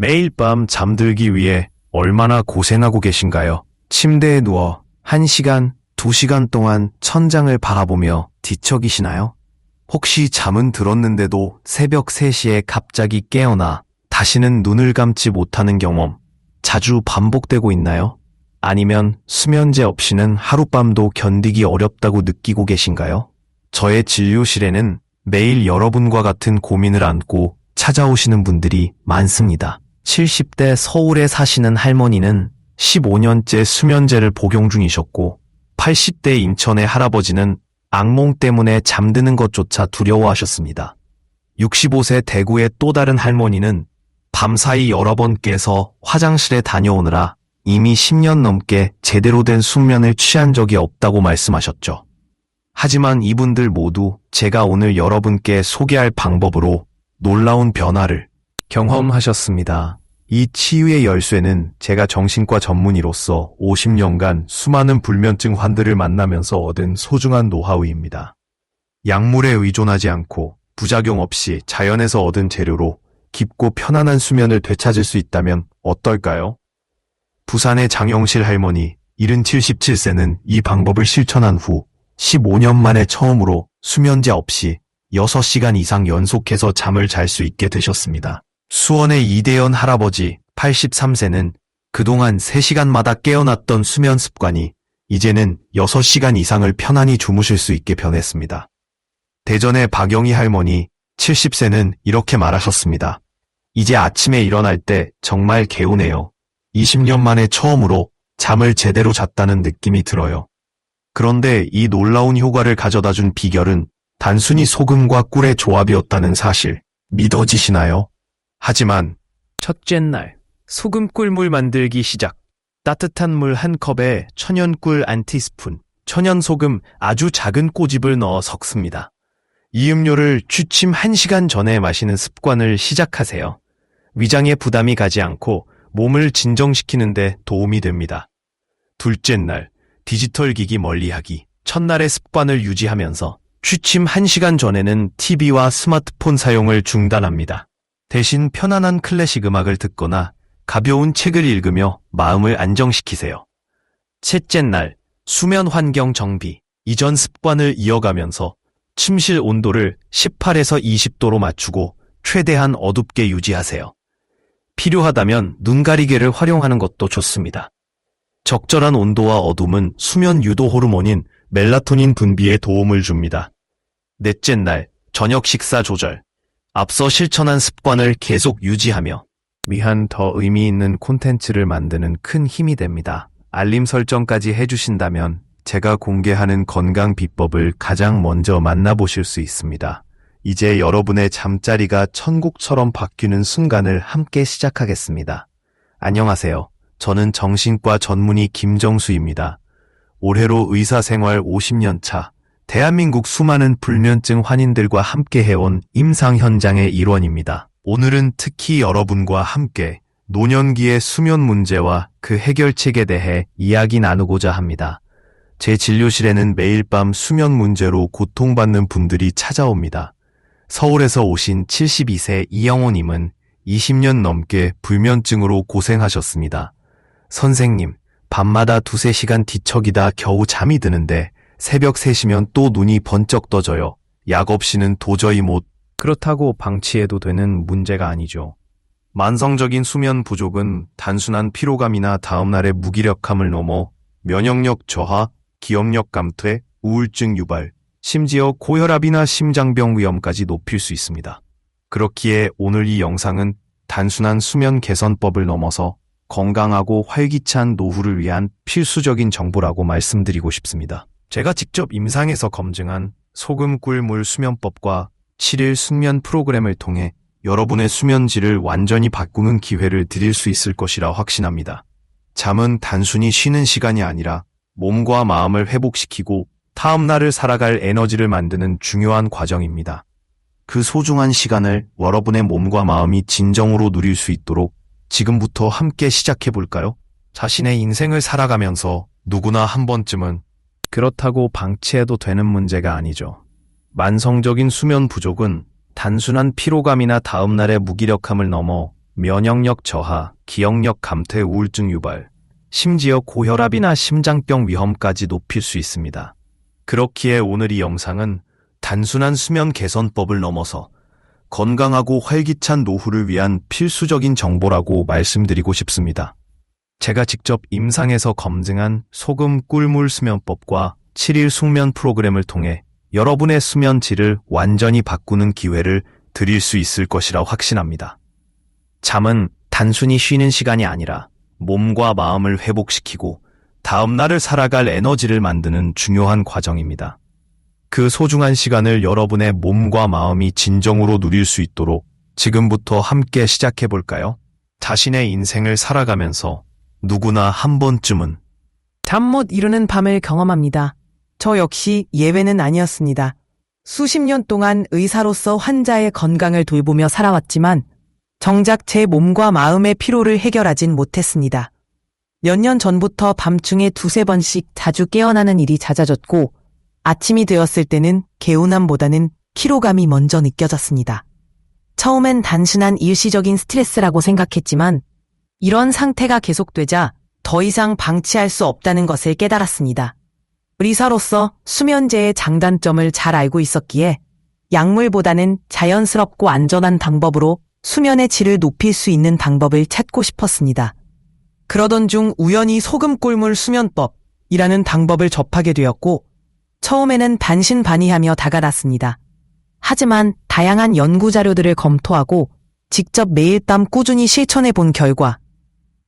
매일 밤 잠들기 위해 얼마나 고생하고 계신가요? 침대에 누워 1시간, 2시간 동안 천장을 바라보며 뒤척이시나요? 혹시 잠은 들었는데도 새벽 3시에 갑자기 깨어나 다시는 눈을 감지 못하는 경험 자주 반복되고 있나요? 아니면 수면제 없이는 하룻밤도 견디기 어렵다고 느끼고 계신가요? 저의 진료실에는 매일 여러분과 같은 고민을 안고 찾아오시는 분들이 많습니다. 70대 서울에 사시는 할머니는 15년째 수면제를 복용 중이셨고 80대 인천의 할아버지는 악몽 때문에 잠드는 것조차 두려워하셨습니다. 65세 대구의 또 다른 할머니는 밤사이 여러 번 깨서 화장실에 다녀오느라 이미 10년 넘게 제대로 된 숙면을 취한 적이 없다고 말씀하셨죠. 하지만 이분들 모두 제가 오늘 여러분께 소개할 방법으로 놀라운 변화를 경험하셨습니다. 이 치유의 열쇠는 제가 정신과 전문의로서 50년간 수많은 불면증 환들을 만나면서 얻은 소중한 노하우입니다. 약물에 의존하지 않고 부작용 없이 자연에서 얻은 재료로 깊고 편안한 수면을 되찾을 수 있다면 어떨까요? 부산의 장영실 할머니 77세는 이 방법을 실천한 후 15년 만에 처음으로 수면제 없이 6시간 이상 연속해서 잠을 잘 수 있게 되셨습니다. 수원의 이대현 할아버지 83세는 그동안 3시간마다 깨어났던 수면 습관이 이제는 6시간 이상을 편안히 주무실 수 있게 변했습니다. 대전의 박영희 할머니 70세는 이렇게 말하셨습니다. 이제 아침에 일어날 때 정말 개운해요. 20년 만에 처음으로 잠을 제대로 잤다는 느낌이 들어요. 그런데 이 놀라운 효과를 가져다준 비결은 단순히 소금과 꿀의 조합이었다는 사실, 믿어지시나요? 하지만 첫째 날, 소금 꿀물 만들기 시작. 따뜻한 물 1컵에 천연꿀 안티스푼, 천연소금 아주 작은 꼬집을 넣어 섞습니다. 이 음료를 취침 1시간 전에 마시는 습관을 시작하세요. 위장에 부담이 가지 않고 몸을 진정시키는 데 도움이 됩니다. 둘째 날, 디지털 기기 멀리하기. 첫날의 습관을 유지하면서 취침 1시간 전에는 TV와 스마트폰 사용을 중단합니다. 대신 편안한 클래식 음악을 듣거나 가벼운 책을 읽으며 마음을 안정시키세요. 셋째 날, 수면 환경 정비. 이전 습관을 이어가면서 침실 온도를 18에서 20도로 맞추고 최대한 어둡게 유지하세요. 필요하다면 눈가리개를 활용하는 것도 좋습니다. 적절한 온도와 어둠은 수면 유도 호르몬인 멜라토닌 분비에 도움을 줍니다. 넷째 날, 저녁 식사 조절. 앞서 실천한 습관을 계속 유지하며 위한 더 의미 있는 콘텐츠를 만드는 큰 힘이 됩니다. 알림 설정까지 해주신다면 제가 공개하는 건강 비법을 가장 먼저 만나보실 수 있습니다. 이제 여러분의 잠자리가 천국처럼 바뀌는 순간을 함께 시작하겠습니다. 안녕하세요. 저는 정신과 전문의 김정수입니다. 올해로 의사생활 50년 차, 대한민국 수많은 불면증 환인들과 함께 해온 임상 현장의 일원입니다. 오늘은 특히 여러분과 함께 노년기의 수면 문제와 그 해결책에 대해 이야기 나누고자 합니다. 제 진료실에는 매일 밤 수면 문제로 고통받는 분들이 찾아옵니다. 서울에서 오신 72세 이영호님은 20년 넘게 불면증으로 고생하셨습니다. 선생님, 밤마다 2-3시간 뒤척이다 겨우 잠이 드는데 새벽 3시면 또 눈이 번쩍 떠져요. 약 없이는 도저히 못. 그렇다고 방치해도 되는 문제가 아니죠. 만성적인 수면 부족은 단순한 피로감이나 다음날의 무기력함을 넘어 면역력 저하, 기억력 감퇴, 우울증 유발, 심지어 고혈압이나 심장병 위험까지 높일 수 있습니다. 그렇기에 오늘 이 영상은 단순한 수면 개선법을 넘어서 건강하고 활기찬 노후를 위한 필수적인 정보라고 말씀드리고 싶습니다. 제가 직접 임상에서 검증한 소금 꿀물 수면법과 7일 숙면 프로그램을 통해 여러분의 수면질을 완전히 바꾸는 기회를 드릴 수 있을 것이라 확신합니다. 잠은 단순히 쉬는 시간이 아니라 몸과 마음을 회복시키고 다음 날을 살아갈 에너지를 만드는 중요한 과정입니다. 그 소중한 시간을 여러분의 몸과 마음이 진정으로 누릴 수 있도록 지금부터 함께 시작해볼까요? 자신의 인생을 살아가면서 누구나 한 번쯤은 그렇다고 방치해도 되는 문제가 아니죠. 만성적인 수면 부족은 단순한 피로감이나 다음날의 무기력함을 넘어 면역력 저하, 기억력 감퇴, 우울증 유발, 심지어 고혈압이나 심장병 위험까지 높일 수 있습니다. 그렇기에 오늘 이 영상은 단순한 수면 개선법을 넘어서 건강하고 활기찬 노후를 위한 필수적인 정보라고 말씀드리고 싶습니다. 제가 직접 임상에서 검증한 소금 꿀물 수면법과 7일 숙면 프로그램을 통해 여러분의 수면 질을 완전히 바꾸는 기회를 드릴 수 있을 것이라 확신합니다. 잠은 단순히 쉬는 시간이 아니라 몸과 마음을 회복시키고 다음 날을 살아갈 에너지를 만드는 중요한 과정입니다. 그 소중한 시간을 여러분의 몸과 마음이 진정으로 누릴 수 있도록 지금부터 함께 시작해 볼까요? 자신의 인생을 살아가면서 누구나 한 번쯤은 잠 못 이루는 밤을 경험합니다. 저 역시 예외는 아니었습니다. 수십 년 동안 의사로서 환자의 건강을 돌보며 살아왔지만 정작 제 몸과 마음의 피로를 해결하진 못했습니다. 몇 년 전부터 밤중에 두세 번씩 자주 깨어나는 일이 잦아졌고 아침이 되었을 때는 개운함보다는 피로감이 먼저 느껴졌습니다. 처음엔 단순한 일시적인 스트레스라고 생각했지만 이런 상태가 계속되자 더 이상 방치할 수 없다는 것을 깨달았습니다. 의사로서 수면제의 장단점을 잘 알고 있었기에 약물보다는 자연스럽고 안전한 방법으로 수면의 질을 높일 수 있는 방법을 찾고 싶었습니다. 그러던 중 우연히 소금 꿀물 수면법이라는 방법을 접하게 되었고 처음에는 반신반의하며 다가갔습니다. 하지만 다양한 연구 자료들을 검토하고 직접 매일 밤 꾸준히 실천해 본 결과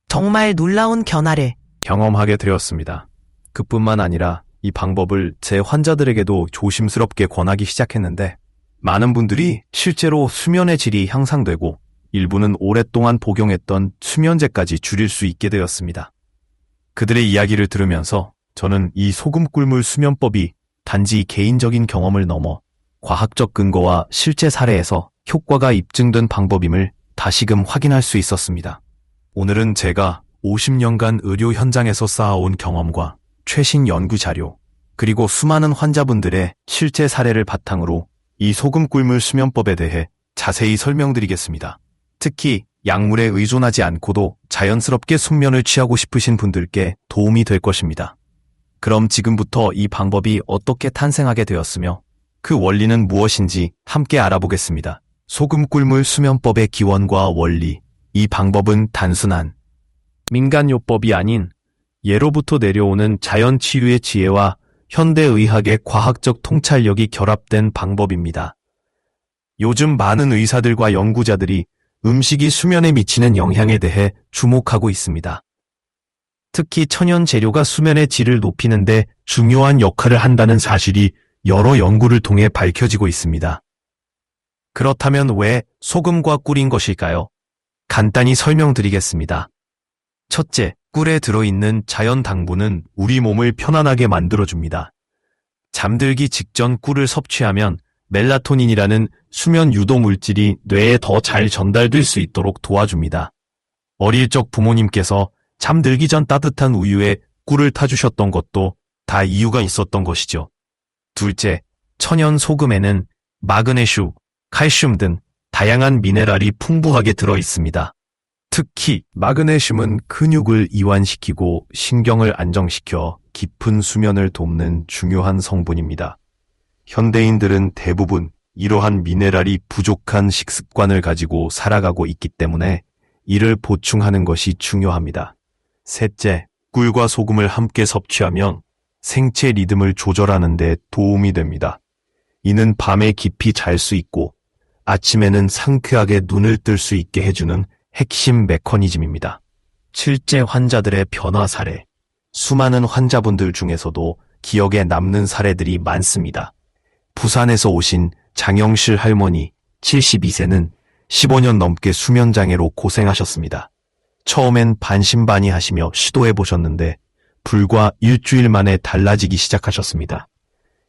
정말 놀라운 변화를 경험하게 되었습니다. 그뿐만 아니라 이 방법을 제 환자들에게도 조심스럽게 권하기 시작했는데 많은 분들이 실제로 수면의 질이 향상되고 일부는 오랫동안 복용했던 수면제까지 줄일 수 있게 되었습니다. 그들의 이야기를 들으면서 저는 이 소금 꿀물 수면법이 단지 개인적인 경험을 넘어 과학적 근거와 실제 사례에서 효과가 입증된 방법임을 다시금 확인할 수 있었습니다. 오늘은 제가 50년간 의료 현장에서 쌓아온 경험과 최신 연구 자료, 그리고 수많은 환자분들의 실제 사례를 바탕으로 이 소금 꿀물 수면법에 대해 자세히 설명드리겠습니다. 특히 약물에 의존하지 않고도 자연스럽게 숙면을 취하고 싶으신 분들께 도움이 될 것입니다. 그럼 지금부터 이 방법이 어떻게 탄생하게 되었으며 그 원리는 무엇인지 함께 알아보겠습니다. 소금 꿀물 수면법의 기원과 원리. 이 방법은 단순한 민간요법이 아닌 예로부터 내려오는 자연치유의 지혜와 현대의학의 과학적 통찰력이 결합된 방법입니다. 요즘 많은 의사들과 연구자들이 음식이 수면에 미치는 영향에 대해 주목하고 있습니다. 특히 천연 재료가 수면의 질을 높이는 데 중요한 역할을 한다는 사실이 여러 연구를 통해 밝혀지고 있습니다. 그렇다면 왜 소금과 꿀인 것일까요? 간단히 설명드리겠습니다. 첫째, 꿀에 들어있는 자연 당분은 우리 몸을 편안하게 만들어줍니다. 잠들기 직전 꿀을 섭취하면 멜라토닌이라는 수면 유도 물질이 뇌에 더 잘 전달될 수 있도록 도와줍니다. 어릴 적 부모님께서 잠들기 전 따뜻한 우유에 꿀을 타주셨던 것도 다 이유가 있었던 것이죠. 둘째, 천연 소금에는 마그네슘, 칼슘 등 다양한 미네랄이 풍부하게 들어있습니다. 특히 마그네슘은 근육을 이완시키고 신경을 안정시켜 깊은 수면을 돕는 중요한 성분입니다. 현대인들은 대부분 이러한 미네랄이 부족한 식습관을 가지고 살아가고 있기 때문에 이를 보충하는 것이 중요합니다. 셋째, 꿀과 소금을 함께 섭취하면 생체 리듬을 조절하는 데 도움이 됩니다. 이는 밤에 깊이 잘 수 있고 아침에는 상쾌하게 눈을 뜰 수 있게 해주는 핵심 메커니즘입니다. 실제 환자들의 변화 사례. 수많은 환자분들 중에서도 기억에 남는 사례들이 많습니다. 부산에서 오신 장영실 할머니 72세는 15년 넘게 수면장애로 고생하셨습니다. 처음엔 반신반의하시며 시도해보셨는데 불과 일주일 만에 달라지기 시작하셨습니다.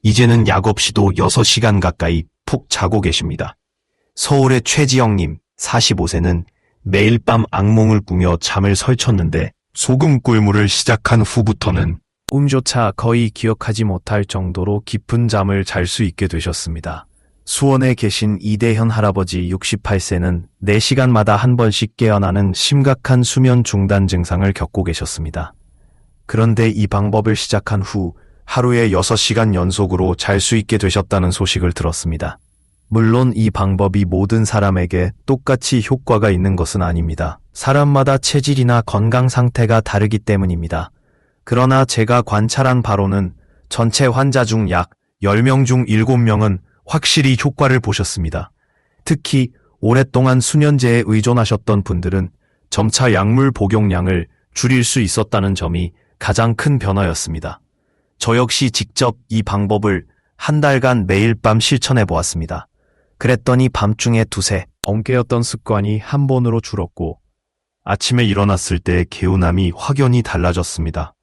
이제는 약 없이도 6시간 가까이 푹 자고 계십니다. 서울의 최지영님 45세는 매일 밤 악몽을 꾸며 잠을 설쳤는데 소금 꿀물을 시작한 후부터는 꿈조차 거의 기억하지 못할 정도로 깊은 잠을 잘 수 있게 되셨습니다. 수원에 계신 이대현 할아버지 68세는 4시간마다 한 번씩 깨어나는 심각한 수면 중단 증상을 겪고 계셨습니다. 그런데 이 방법을 시작한 후 하루에 6시간 연속으로 잘 수 있게 되셨다는 소식을 들었습니다. 물론 이 방법이 모든 사람에게 똑같이 효과가 있는 것은 아닙니다. 사람마다 체질이나 건강 상태가 다르기 때문입니다. 그러나 제가 관찰한 바로는 전체 환자 중 약 10명 중 7명은 확실히 효과를 보셨습니다. 특히 오랫동안 수면제에 의존하셨던 분들은 점차 약물 복용량을 줄일 수 있었다는 점이 가장 큰 변화였습니다. 저 역시 직접 이 방법을 한 달간 매일 밤 실천해 보았습니다. 그랬더니 밤중에 두세 번 깨었던 습관이 한 번으로 줄었고 아침에 일어났을 때 개운함이 확연히 달라졌습니다.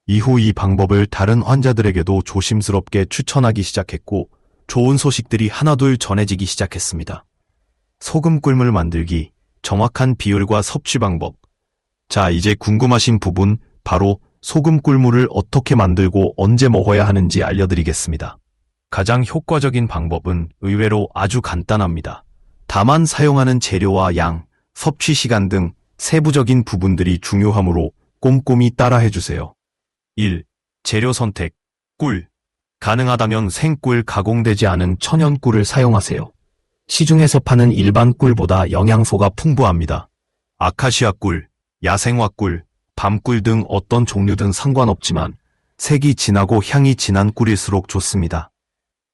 이후 이 방법을 다른 환자들에게도 조심스럽게 추천하기 시작했고 좋은 소식들이 하나둘 전해지기 시작했습니다. 소금 꿀물 만들기, 정확한 비율과 섭취 방법. 자, 이제 궁금하신 부분 바로 소금 꿀물을 어떻게 만들고 언제 먹어야 하는지 알려드리겠습니다. 가장 효과적인 방법은 의외로 아주 간단합니다. 다만 사용하는 재료와 양, 섭취 시간 등 세부적인 부분들이 중요하므로 꼼꼼히 따라해주세요. 1. 재료 선택. 꿀. 가능하다면 생꿀 가공되지 않은 천연 꿀을 사용하세요. 시중에서 파는 일반 꿀보다 영양소가 풍부합니다. 아카시아 꿀, 야생화 꿀, 밤꿀 등 어떤 종류든 상관없지만 색이 진하고 향이 진한 꿀일수록 좋습니다.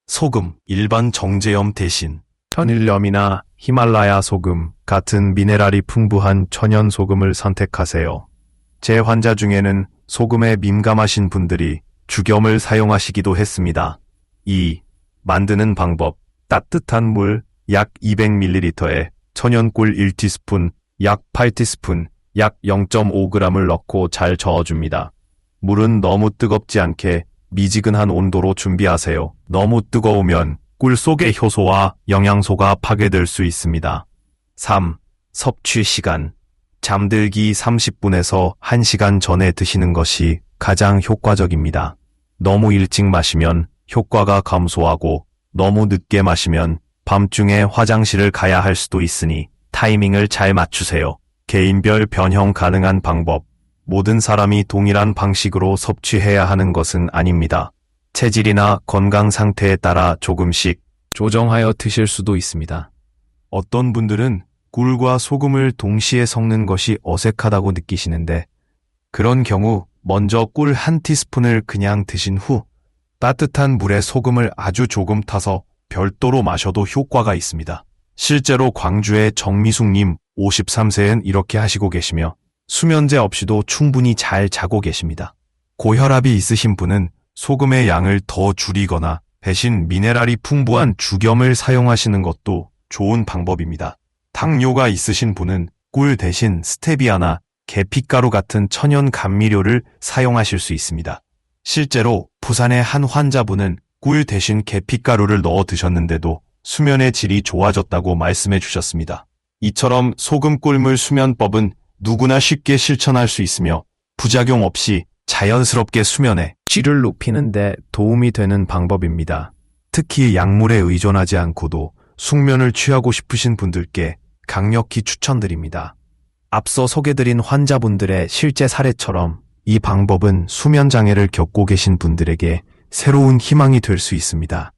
소금, 일반 정제염 대신 천일염이나 히말라야 소금 같은 미네랄이 풍부한 천연 소금을 선택하세요. 제 환자 중에는 소금에 민감하신 분들이 죽염을 사용하시기도 했습니다. 2. 만드는 방법. 따뜻한 물 약 200ml에 천연꿀 1티스푼, 약 8티스푼, 약 0.5g을 넣고 잘 저어줍니다. 물은 너무 뜨겁지 않게 미지근한 온도로 준비하세요. 너무 뜨거우면 꿀 속의 효소와 영양소가 파괴될 수 있습니다. 3. 섭취 시간. 잠들기 30분에서 1시간 전에 드시는 것이 가장 효과적입니다. 너무 일찍 마시면 효과가 감소하고 너무 늦게 마시면 밤중에 화장실을 가야 할 수도 있으니 타이밍을 잘 맞추세요. 개인별 변형 가능한 방법. 모든 사람이 동일한 방식으로 섭취해야 하는 것은 아닙니다. 체질이나 건강 상태에 따라 조금씩 조정하여 드실 수도 있습니다. 어떤 분들은 꿀과 소금을 동시에 섞는 것이 어색하다고 느끼시는데 그런 경우 먼저 꿀 1티스푼을 그냥 드신 후 따뜻한 물에 소금을 아주 조금 타서 별도로 마셔도 효과가 있습니다. 실제로 광주의 정미숙님 53세는 이렇게 하시고 계시며 수면제 없이도 충분히 잘 자고 계십니다. 고혈압이 있으신 분은 소금의 양을 더 줄이거나 대신 미네랄이 풍부한 죽염을 사용하시는 것도 좋은 방법입니다. 당뇨가 있으신 분은 꿀 대신 스테비아나 계피가루 같은 천연 감미료를 사용하실 수 있습니다. 실제로 부산의 한 환자분은 꿀 대신 계피가루를 넣어 드셨는데도 수면의 질이 좋아졌다고 말씀해 주셨습니다. 이처럼 소금 꿀물 수면법은 누구나 쉽게 실천할 수 있으며 부작용 없이 자연스럽게 수면의 질을 높이는 데 도움이 되는 방법입니다. 특히 약물에 의존하지 않고도 숙면을 취하고 싶으신 분들께 강력히 추천드립니다. 앞서 소개드린 환자분들의 실제 사례처럼 이 방법은 수면 장애를 겪고 계신 분들에게 새로운 희망이 될 수 있습니다.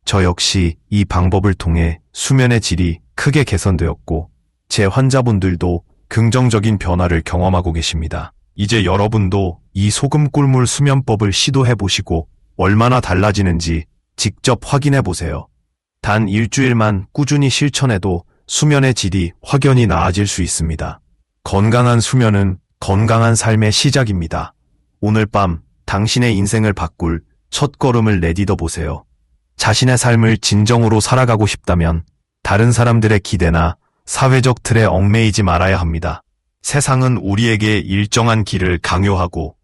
저 역시 이 방법을 통해 수면의 질이 크게 개선되었고 제 환자분들도 긍정적인 변화를 경험하고 계십니다. 이제 여러분도 이 소금 꿀물 수면법을 시도해 보시고 얼마나 달라지는지 직접 확인해 보세요. 단 일주일만 꾸준히 실천해도 수면의 질이 확연히 나아질 수 있습니다. 건강한 수면은 건강한 삶의 시작입니다. 오늘 밤 당신의 인생을 바꿀 첫걸음을 내딛어 보세요. 자신의 삶을 진정으로 살아가고 싶다면 다른 사람들의 기대나 사회적 틀에 얽매이지 말아야 합니다. 세상은 우리에게 일정한 길을 강요하고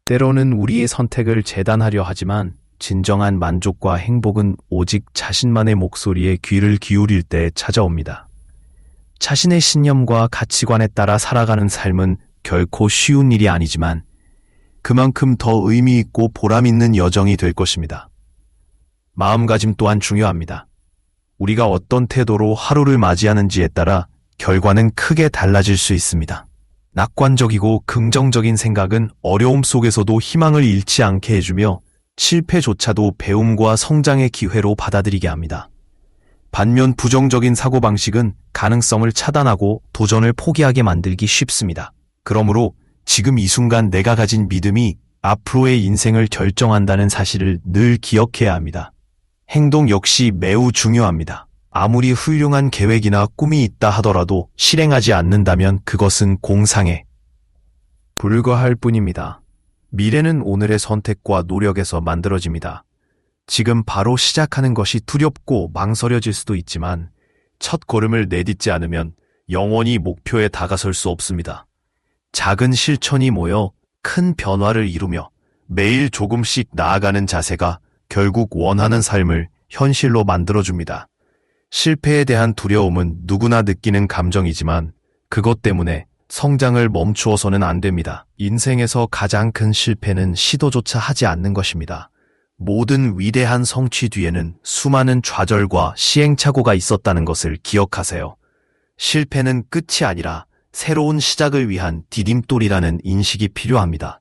때로는 우리의 선택을 재단하려 하지만 진정한 만족과 행복은 오직 자신만의 목소리에 귀를 기울일 때 찾아옵니다. 자신의 신념과 가치관에 따라 살아가는 삶은 결코 쉬운 일이 아니지만 그만큼 더 의미 있고 보람 있는 여정이 될 것입니다. 마음가짐 또한 중요합니다. 우리가 어떤 태도로 하루를 맞이하는지에 따라 결과는 크게 달라질 수 있습니다. 낙관적이고 긍정적인 생각은 어려움 속에서도 희망을 잃지 않게 해주며 실패조차도 배움과 성장의 기회로 받아들이게 합니다. 반면 부정적인 사고방식은 가능성을 차단하고 도전을 포기하게 만들기 쉽습니다. 그러므로 지금 이 순간 내가 가진 믿음이 앞으로의 인생을 결정한다는 사실을 늘 기억해야 합니다. 행동 역시 매우 중요합니다. 아무리 훌륭한 계획이나 꿈이 있다 하더라도 실행하지 않는다면 그것은 공상에 불과할 뿐입니다. 미래는 오늘의 선택과 노력에서 만들어집니다. 지금 바로 시작하는 것이 두렵고 망설여질 수도 있지만 첫 걸음을 내딛지 않으면 영원히 목표에 다가설 수 없습니다. 작은 실천이 모여 큰 변화를 이루며 매일 조금씩 나아가는 자세가 결국 원하는 삶을 현실로 만들어줍니다. 실패에 대한 두려움은 누구나 느끼는 감정이지만 그것 때문에 성장을 멈추어서는 안 됩니다. 인생에서 가장 큰 실패는 시도조차 하지 않는 것입니다. 모든 위대한 성취 뒤에는 수많은 좌절과 시행착오가 있었다는 것을 기억하세요. 실패는 끝이 아니라 새로운 시작을 위한 디딤돌이라는 인식이 필요합니다.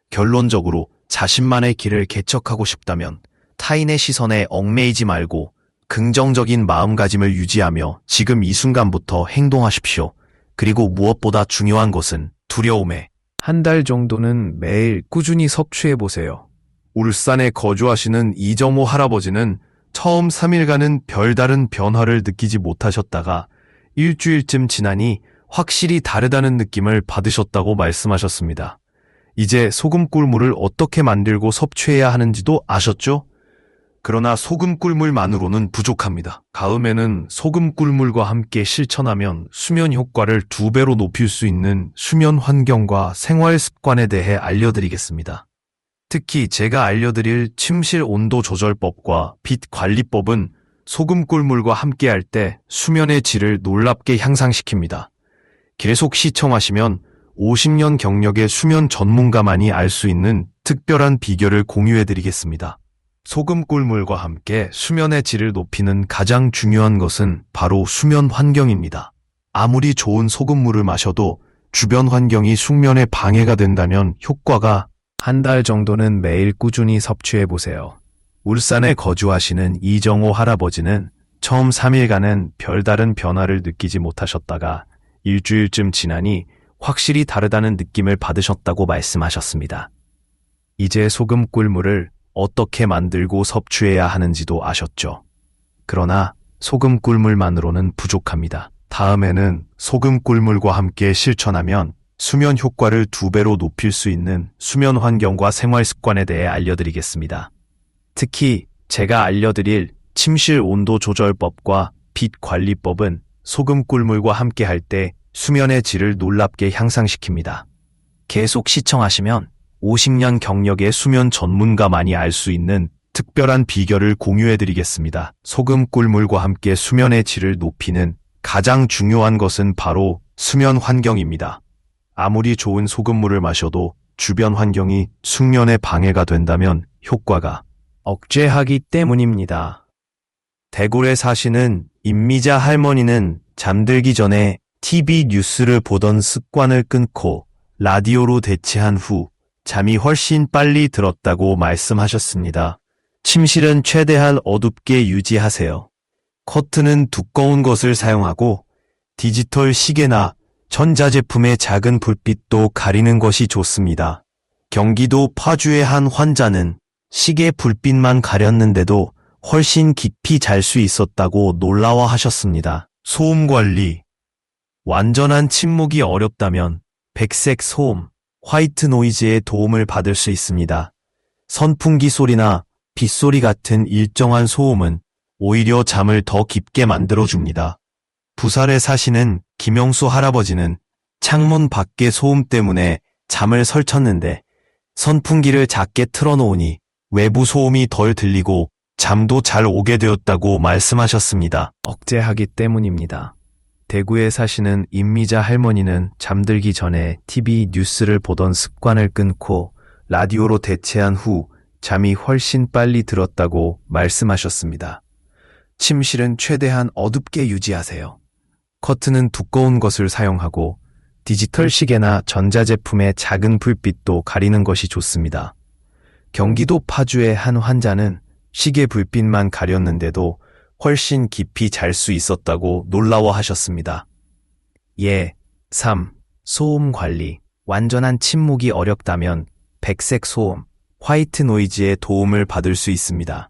결론적으로 자신만의 길을 개척하고 싶다면 타인의 시선에 얽매이지 말고 긍정적인 마음가짐을 유지하며 지금 이 순간부터 행동하십시오. 그리고 무엇보다 중요한 것은 두려움에 한 달 정도는 매일 꾸준히 섭취해보세요. 울산에 거주하시는 이정호 할아버지는 처음 3일간은 별다른 변화를 느끼지 못하셨다가 일주일쯤 지나니 확실히 다르다는 느낌을 받으셨다고 말씀하셨습니다. 이제 소금 꿀물을 어떻게 만들고 섭취해야 하는지도 아셨죠? 그러나 소금 꿀물만으로는 부족합니다. 다음에는 소금 꿀물과 함께 실천하면 수면 효과를 2배로 높일 수 있는 수면 환경과 생활 습관에 대해 알려드리겠습니다. 특히 제가 알려드릴 침실 온도 조절법과 빛 관리법은 소금 꿀물과 함께할 때 수면의 질을 놀랍게 향상시킵니다. 계속 시청하시면 50년 경력의 수면 전문가만이 알 수 있는 특별한 비결을 공유해드리겠습니다. 소금 꿀물과 함께 수면의 질을 높이는 가장 중요한 것은 바로 수면 환경입니다. 아무리 좋은 소금물을 마셔도 주변 환경이 숙면에 방해가 된다면 효과가 한 달 정도는 매일 꾸준히 섭취해보세요. 울산에 거주하시는 이정호 할아버지는 처음 3일간은 별다른 변화를 느끼지 못하셨다가 일주일쯤 지나니 확실히 다르다는 느낌을 받으셨다고 말씀하셨습니다. 이제 소금 꿀물을 어떻게 만들고 섭취해야 하는지도 아셨죠? 그러나 소금 꿀물만으로는 부족합니다. 다음에는 소금 꿀물과 함께 실천하면 수면 효과를 2배로 높일 수 있는 수면 환경과 생활 습관에 대해 알려드리겠습니다. 특히 제가 알려드릴 침실 온도 조절법과 빛 관리법은 소금 꿀물과 함께 할 때 수면의 질을 놀랍게 향상시킵니다. 계속 시청하시면 50년 경력의 수면 전문가만이 알 수 있는 특별한 비결을 공유해드리겠습니다. 소금 꿀물과 함께 수면의 질을 높이는 가장 중요한 것은 바로 수면 환경입니다. 아무리 좋은 소금물을 마셔도 주변 환경이 숙면에 방해가 된다면 효과가 억제하기 때문입니다. 대구에 사시는 임미자 할머니는 잠들기 전에 TV 뉴스를 보던 습관을 끊고 라디오로 대체한 후 잠이 훨씬 빨리 들었다고 말씀하셨습니다. 침실은 최대한 어둡게 유지하세요. 커튼은 두꺼운 것을 사용하고 디지털 시계나 전자제품의 작은 불빛도 가리는 것이 좋습니다. 경기도 파주의 한 환자는 시계 불빛만 가렸는데도 훨씬 깊이 잘 수 있었다고 놀라워하셨습니다. 소음 관리. 완전한 침묵이 어렵다면 백색 소음, 화이트 노이즈의 도움을 받을 수 있습니다. 선풍기 소리나 빗소리 같은 일정한 소음은 오히려 잠을 더 깊게 만들어줍니다. 부산에 사시는 김영수 할아버지는 창문 밖의 소음 때문에 잠을 설쳤는데 선풍기를 작게 틀어놓으니 외부 소음이 덜 들리고 잠도 잘 오게 되었다고 말씀하셨습니다. 억제하기 때문입니다. 대구에 사시는 임미자 할머니는 잠들기 전에 TV 뉴스를 보던 습관을 끊고 라디오로 대체한 후 잠이 훨씬 빨리 들었다고 말씀하셨습니다. 침실은 최대한 어둡게 유지하세요. 커튼은 두꺼운 것을 사용하고 디지털 시계나 전자제품의 작은 불빛도 가리는 것이 좋습니다. 경기도 파주의 한 환자는 시계 불빛만 가렸는데도 훨씬 깊이 잘 수 있었다고 놀라워하셨습니다. 3. 소음 관리. 완전한 침묵이 어렵다면 백색 소음, 화이트 노이즈의 도움을 받을 수 있습니다.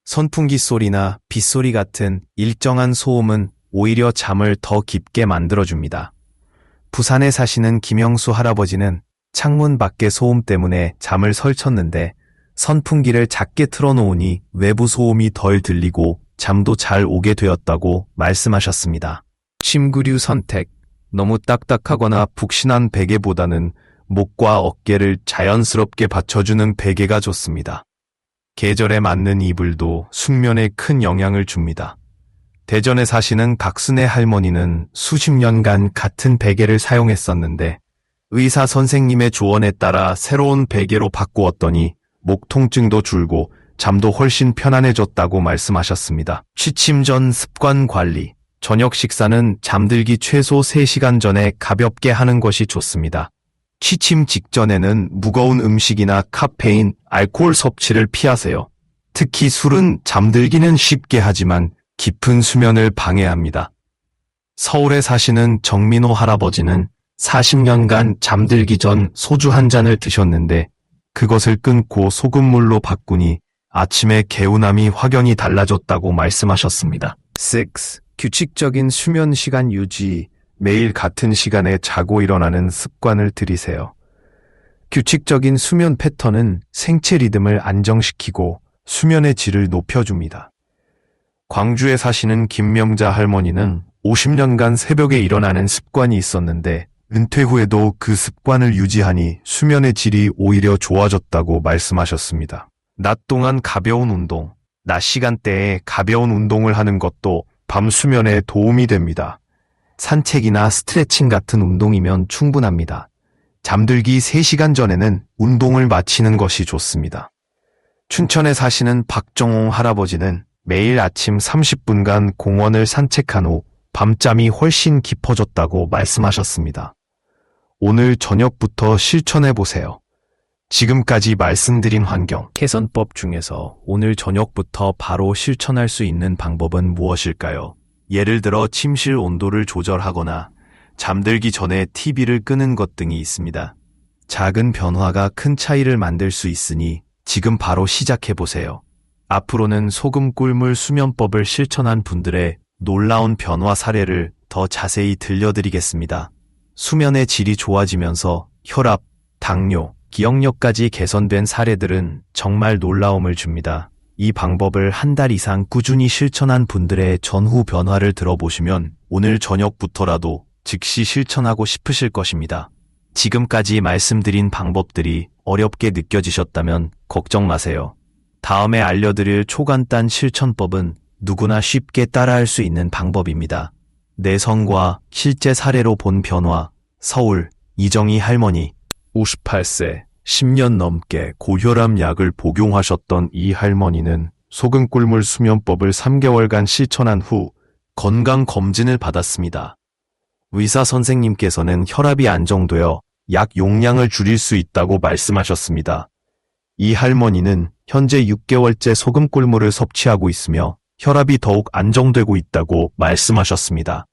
선풍기 소리나 빗소리 같은 일정한 소음은 오히려 잠을 더 깊게 만들어줍니다. 부산에 사시는 김영수 할아버지는 창문 밖의 소음 때문에 잠을 설쳤는데 선풍기를 작게 틀어놓으니 외부 소음이 덜 들리고 잠도 잘 오게 되었다고 말씀하셨습니다. 침구류 선택. 너무 딱딱하거나 푹신한 베개보다는 목과 어깨를 자연스럽게 받쳐주는 베개가 좋습니다. 계절에 맞는 이불도 숙면에 큰 영향을 줍니다. 대전에 사시는 박순애 할머니는 수십 년간 같은 베개를 사용했었는데 의사 선생님의 조언에 따라 새로운 베개로 바꾸었더니 목 통증도 줄고 잠도 훨씬 편안해졌다고 말씀하셨습니다. 취침 전 습관 관리. 저녁 식사는 잠들기 최소 3시간 전에 가볍게 하는 것이 좋습니다. 취침 직전에는 무거운 음식이나 카페인, 알코올 섭취를 피하세요. 특히 술은 잠들기는 쉽게 하지만 깊은 수면을 방해합니다. 서울에 사시는 정민호 할아버지는 40년간 잠들기 전 소주 한 잔을 드셨는데 그것을 끊고 소금물로 바꾸니 아침에 개운함이 확연히 달라졌다고 말씀하셨습니다. 6. 규칙적인 수면 시간 유지. 매일 같은 시간에 자고 일어나는 습관을 들이세요. 규칙적인 수면 패턴은 생체 리듬을 안정시키고 수면의 질을 높여줍니다. 광주에 사시는 김명자 할머니는 50년간 새벽에 일어나는 습관이 있었는데 은퇴 후에도 그 습관을 유지하니 수면의 질이 오히려 좋아졌다고 말씀하셨습니다. 낮 동안 가벼운 운동. 낮 시간대에 가벼운 운동을 하는 것도 밤 수면에 도움이 됩니다. 산책이나 스트레칭 같은 운동이면 충분합니다. 잠들기 3시간 전에는 운동을 마치는 것이 좋습니다. 춘천에 사시는 박정홍 할아버지는 매일 아침 30분간 공원을 산책한 후 밤잠이 훨씬 깊어졌다고 말씀하셨습니다. 오늘 저녁부터 실천해보세요. 지금까지 말씀드린 환경 개선법 중에서 오늘 저녁부터 바로 실천할 수 있는 방법은 무엇일까요? 예를 들어 침실 온도를 조절하거나 잠들기 전에 TV를 끄는 것 등이 있습니다. 작은 변화가 큰 차이를 만들 수 있으니 지금 바로 시작해보세요. 앞으로는 소금 꿀물 수면법을 실천한 분들의 놀라운 변화 사례를 더 자세히 들려드리겠습니다. 수면의 질이 좋아지면서 혈압, 당뇨, 기억력까지 개선된 사례들은 정말 놀라움을 줍니다. 이 방법을 한 달 이상 꾸준히 실천한 분들의 전후 변화를 들어보시면 오늘 저녁부터라도 즉시 실천하고 싶으실 것입니다. 지금까지 말씀드린 방법들이 어렵게 느껴지셨다면 걱정 마세요. 다음에 알려드릴 초간단 실천법은 누구나 쉽게 따라할 수 있는 방법입니다. 내성과 실제 사례로 본 변화. 서울 이정희 할머니 58세 10년 넘게 고혈압 약을 복용하셨던 이 할머니는 소금 꿀물 수면법을 3개월간 실천한 후 건강검진을 받았습니다. 의사 선생님께서는 혈압이 안정되어 약 용량을 줄일 수 있다고 말씀하셨습니다. 이 할머니는 현재 6개월째 소금 꿀물을 섭취하고 있으며 혈압이 더욱 안정되고 있다고 말씀하셨습니다.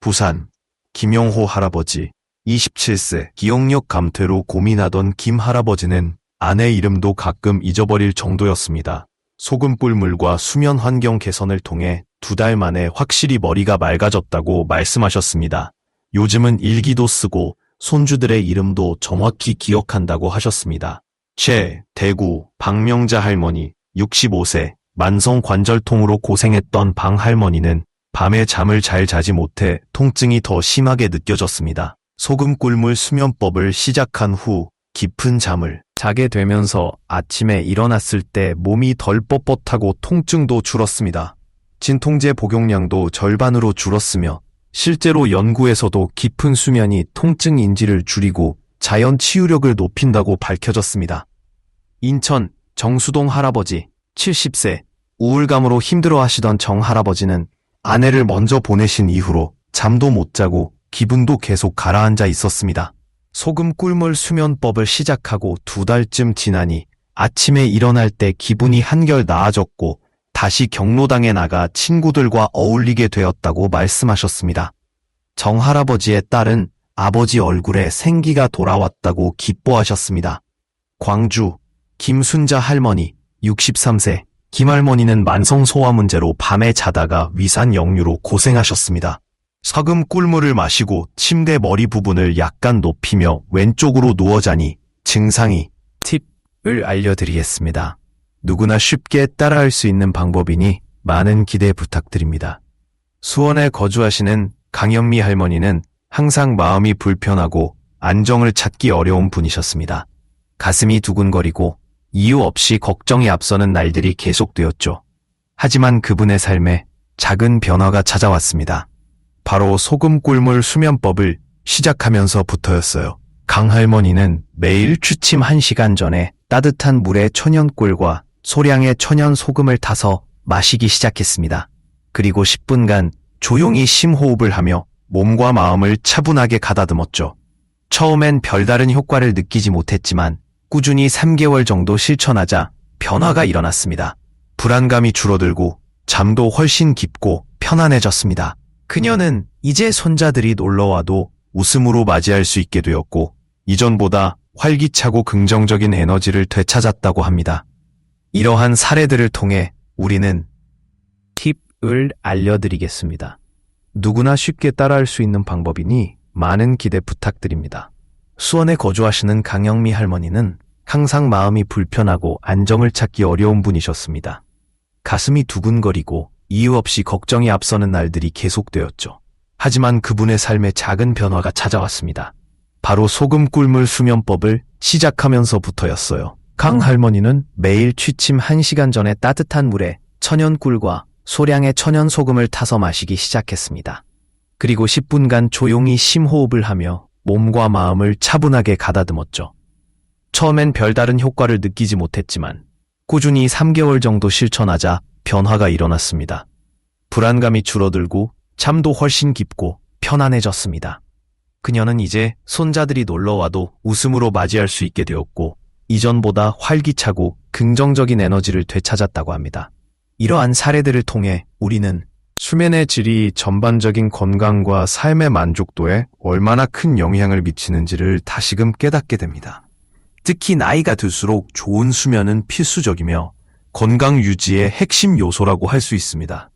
부산 김영호 할아버지 27세 기억력 감퇴로 고민하던 김 할아버지는 아내 이름도 가끔 잊어버릴 정도였습니다. 소금 꿀물과 수면 환경 개선을 통해 2달 만에 확실히 머리가 맑아졌다고 말씀하셨습니다. 요즘은 일기도 쓰고 손주들의 이름도 정확히 기억한다고 하셨습니다. 대구 박명자 할머니 65세 만성 관절통으로 고생했던 방 할머니는 밤에 잠을 잘 자지 못해 통증이 더 심하게 느껴졌습니다. 소금 꿀물 수면법을 시작한 후 깊은 잠을 자게 되면서 아침에 일어났을 때 몸이 덜 뻣뻣하고 통증도 줄었습니다. 진통제 복용량도 절반으로 줄었으며 실제로 연구에서도 깊은 수면이 통증 인지를 줄이고 자연 치유력을 높인다고 밝혀졌습니다. 인천 정수동 할아버지 70세 우울감으로 힘들어하시던 정 할아버지는 아내를 먼저 보내신 이후로 잠도 못 자고 기분도 계속 가라앉아 있었습니다. 소금 꿀물 수면법을 시작하고 2달쯤 지나니 아침에 일어날 때 기분이 한결 나아졌고 다시 경로당에 나가 친구들과 어울리게 되었다고 말씀하셨습니다. 정 할아버지의 딸은 아버지 얼굴에 생기가 돌아왔다고 기뻐하셨습니다. 광주 김순자 할머니 63세 김할머니는 만성 소화 문제로 밤에 자다가 위산 역류로 고생하셨습니다. 서금 꿀물을 마시고 침대 머리 부분을 약간 높이며 왼쪽으로 누워 자니 증상이 팁을 알려드리겠습니다. 누구나 쉽게 따라할 수 있는 방법이니 많은 기대 부탁드립니다. 수원에 거주하시는 강현미 할머니는 항상 마음이 불편하고 안정을 찾기 어려운 분이셨습니다. 가슴이 두근거리고 이유 없이 걱정이 앞서는 날들이 계속되었죠. 하지만 그분의 삶에 작은 변화가 찾아왔습니다. 바로 소금 꿀물 수면법을 시작하면서부터였어요. 강 할머니는 매일 취침 1시간 전에 따뜻한 물에 천연꿀과 소량의 천연 소금을 타서 마시기 시작했습니다. 그리고 10분간 조용히 심호흡을 하며 몸과 마음을 차분하게 가다듬었죠. 처음엔 별다른 효과를 느끼지 못했지만 꾸준히 3개월 정도 실천하자 변화가 일어났습니다. 불안감이 줄어들고 잠도 훨씬 깊고 편안해졌습니다. 그녀는 이제 손자들이 놀러와도 웃음으로 맞이할 수 있게 되었고 이전보다 활기차고 긍정적인 에너지를 되찾았다고 합니다. 이러한 사례들을 통해 우리는 팁을 알려드리겠습니다. 누구나 쉽게 따라할 수 있는 방법이니 많은 기대 부탁드립니다. 수원에 거주하시는 강영미 할머니는 항상 마음이 불편하고 안정을 찾기 어려운 분이셨습니다. 가슴이 두근거리고 이유 없이 걱정이 앞서는 날들이 계속되었죠. 하지만 그분의 삶에 작은 변화가 찾아왔습니다. 바로 소금 꿀물 수면법을 시작하면서부터였어요. 강 할머니는 매일 취침 1시간 전에 따뜻한 물에 천연꿀과 소량의 천연 소금을 타서 마시기 시작했습니다. 그리고 10분간 조용히 심호흡을 하며 몸과 마음을 차분하게 가다듬었죠. 처음엔 별다른 효과를 느끼지 못했지만 꾸준히 3개월 정도 실천하자 변화가 일어났습니다. 불안감이 줄어들고 잠도 훨씬 깊고 편안해졌습니다. 그녀는 이제 손자들이 놀러와도 웃음으로 맞이할 수 있게 되었고 이전보다 활기차고 긍정적인 에너지를 되찾았다고 합니다. 이러한 사례들을 통해 우리는 수면의 질이 전반적인 건강과 삶의 만족도에 얼마나 큰 영향을 미치는지를 다시금 깨닫게 됩니다. 특히 나이가 들수록 좋은 수면은 필수적이며 건강 유지의 핵심 요소라고 할 수 있습니다.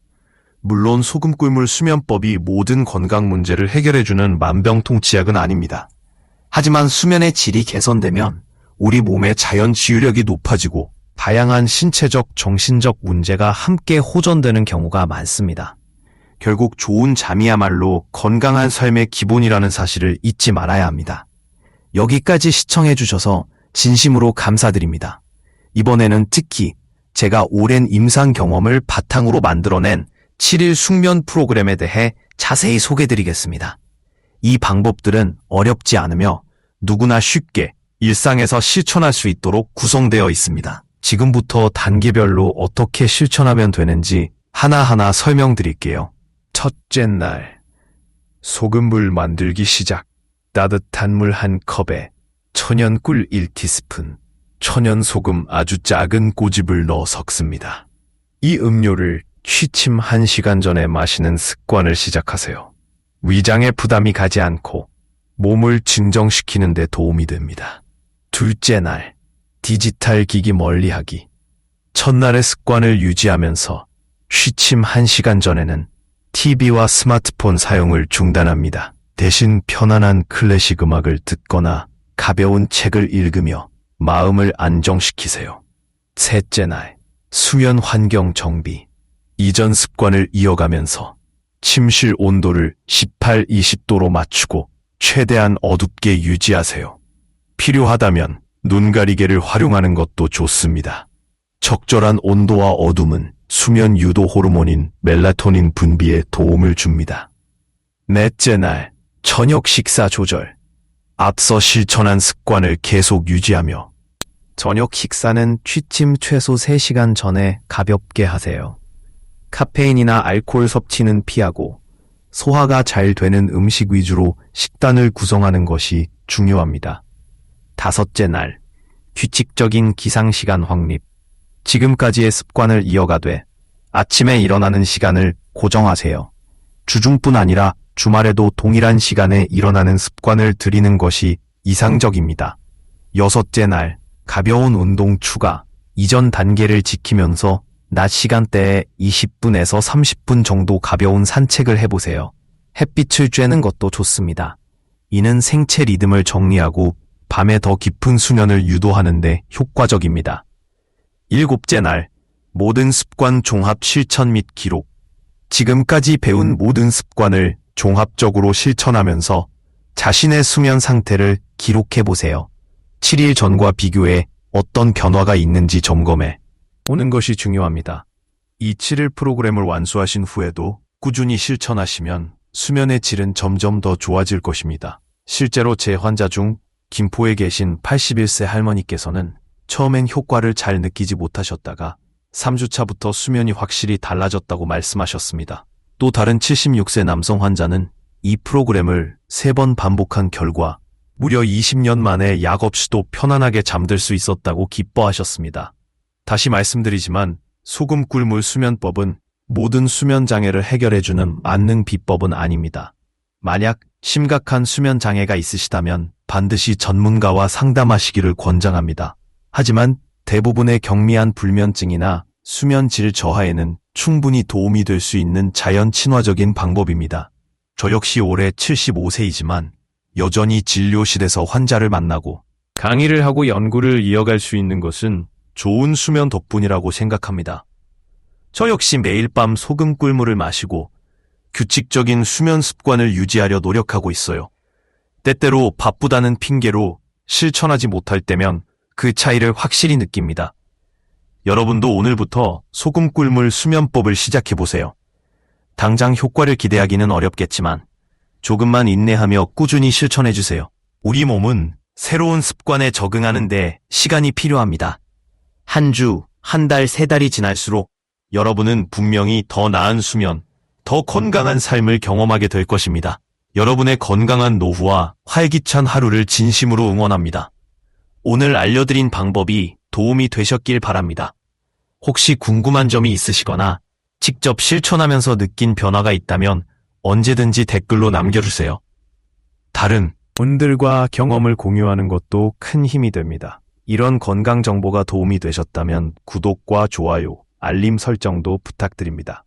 물론 소금 꿀물 수면법이 모든 건강 문제를 해결해주는 만병통치약은 아닙니다. 하지만 수면의 질이 개선되면 우리 몸의 자연 치유력이 높아지고 다양한 신체적, 정신적 문제가 함께 호전되는 경우가 많습니다. 결국 좋은 잠이야말로 건강한 삶의 기본이라는 사실을 잊지 말아야 합니다. 여기까지 시청해주셔서 진심으로 감사드립니다. 이번에는 특히 제가 오랜 임상 경험을 바탕으로 만들어낸 7일 숙면 프로그램에 대해 자세히 소개드리겠습니다. 이 방법들은 어렵지 않으며 누구나 쉽게 일상에서 실천할 수 있도록 구성되어 있습니다. 지금부터 단계별로 어떻게 실천하면 되는지 하나하나 설명드릴게요. 첫째 날, 소금물 만들기 시작. 따뜻한 물 1컵에 천연꿀 1티스푼, 천연소금 아주 작은 꼬집을 넣어 섞습니다. 이 음료를 취침 1시간 전에 마시는 습관을 시작하세요. 위장에 부담이 가지 않고 몸을 진정시키는 데 도움이 됩니다. 둘째 날, 디지털 기기 멀리하기. 첫날의 습관을 유지하면서 취침 1시간 전에는 TV와 스마트폰 사용을 중단합니다. 대신 편안한 클래식 음악을 듣거나 가벼운 책을 읽으며 마음을 안정시키세요. 셋째 날, 수면 환경 정비. 이전 습관을 이어가면서 침실 온도를 18, 20도로 맞추고 최대한 어둡게 유지하세요. 필요하다면 눈 가리개를 활용하는 것도 좋습니다. 적절한 온도와 어둠은 수면 유도 호르몬인 멜라토닌 분비에 도움을 줍니다. 넷째 날, 저녁 식사 조절. 앞서 실천한 습관을 계속 유지하며 저녁 식사는 취침 최소 3시간 전에 가볍게 하세요. 카페인이나 알코올 섭취는 피하고 소화가 잘 되는 음식 위주로 식단을 구성하는 것이 중요합니다. 5째 날, 규칙적인 기상시간 확립. 지금까지의 습관을 이어가되 아침에 일어나는 시간을 고정하세요. 주중뿐 아니라 주말에도 동일한 시간에 일어나는 습관을 들이는 것이 이상적입니다. 6째 날, 가벼운 운동 추가. 이전 단계를 지키면서 낮 시간대에 20분에서 30분 정도 가벼운 산책을 해보세요. 햇빛을 쬐는 것도 좋습니다. 이는 생체 리듬을 정리하고 밤에 더 깊은 수면을 유도하는 데 효과적입니다. 7째 날, 모든 습관 종합 실천 및 기록. 지금까지 배운 모든 습관을 종합적으로 실천하면서 자신의 수면 상태를 기록해보세요. 7일 전과 비교해 어떤 변화가 있는지 점검해 오는 것이 중요합니다. 이 7일 프로그램을 완수하신 후에도 꾸준히 실천하시면 수면의 질은 점점 더 좋아질 것입니다. 실제로 제 환자 중 김포에 계신 81세 할머니께서는 처음엔 효과를 잘 느끼지 못하셨다가 3주차부터 수면이 확실히 달라졌다고 말씀하셨습니다. 또 다른 76세 남성 환자는 이 프로그램을 3번 반복한 결과 무려 20년 만에 약 없이도 편안하게 잠들 수 있었다고 기뻐하셨습니다. 다시 말씀드리지만 소금 꿀물 수면법은 모든 수면 장애를 해결해주는 만능 비법은 아닙니다. 만약 심각한 수면 장애가 있으시다면 반드시 전문가와 상담하시기를 권장합니다. 하지만 대부분의 경미한 불면증이나 수면 질 저하에는 충분히 도움이 될 수 있는 자연 친화적인 방법입니다. 저 역시 올해 75세이지만 여전히 진료실에서 환자를 만나고 강의를 하고 연구를 이어갈 수 있는 것은 좋은 수면 덕분이라고 생각합니다. 저 역시 매일 밤 소금 꿀물을 마시고 규칙적인 수면 습관을 유지하려 노력하고 있어요. 때때로 바쁘다는 핑계로 실천하지 못할 때면 그 차이를 확실히 느낍니다. 여러분도 오늘부터 소금 꿀물 수면법을 시작해보세요. 당장 효과를 기대하기는 어렵겠지만 조금만 인내하며 꾸준히 실천해주세요. 우리 몸은 새로운 습관에 적응하는데 시간이 필요합니다. 한 주, 한 달, 3달이 지날수록 여러분은 분명히 더 나은 수면, 더 건강한 삶을 경험하게 될 것입니다. 여러분의 건강한 노후와 활기찬 하루를 진심으로 응원합니다. 오늘 알려드린 방법이 도움이 되셨길 바랍니다. 혹시 궁금한 점이 있으시거나 직접 실천하면서 느낀 변화가 있다면 언제든지 댓글로 남겨주세요. 다른 분들과 경험을 공유하는 것도 큰 힘이 됩니다. 이런 건강 정보가 도움이 되셨다면 구독과 좋아요, 알림 설정도 부탁드립니다.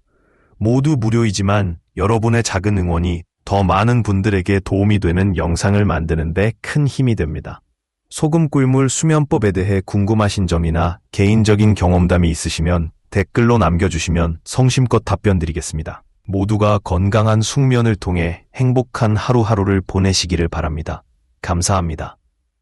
모두 무료이지만 여러분의 작은 응원이 더 많은 분들에게 도움이 되는 영상을 만드는 데 큰 힘이 됩니다. 소금 꿀물 수면법에 대해 궁금하신 점이나 개인적인 경험담이 있으시면 댓글로 남겨주시면 성심껏 답변 드리겠습니다. 모두가 건강한 숙면을 통해 행복한 하루하루를 보내시기를 바랍니다. 감사합니다.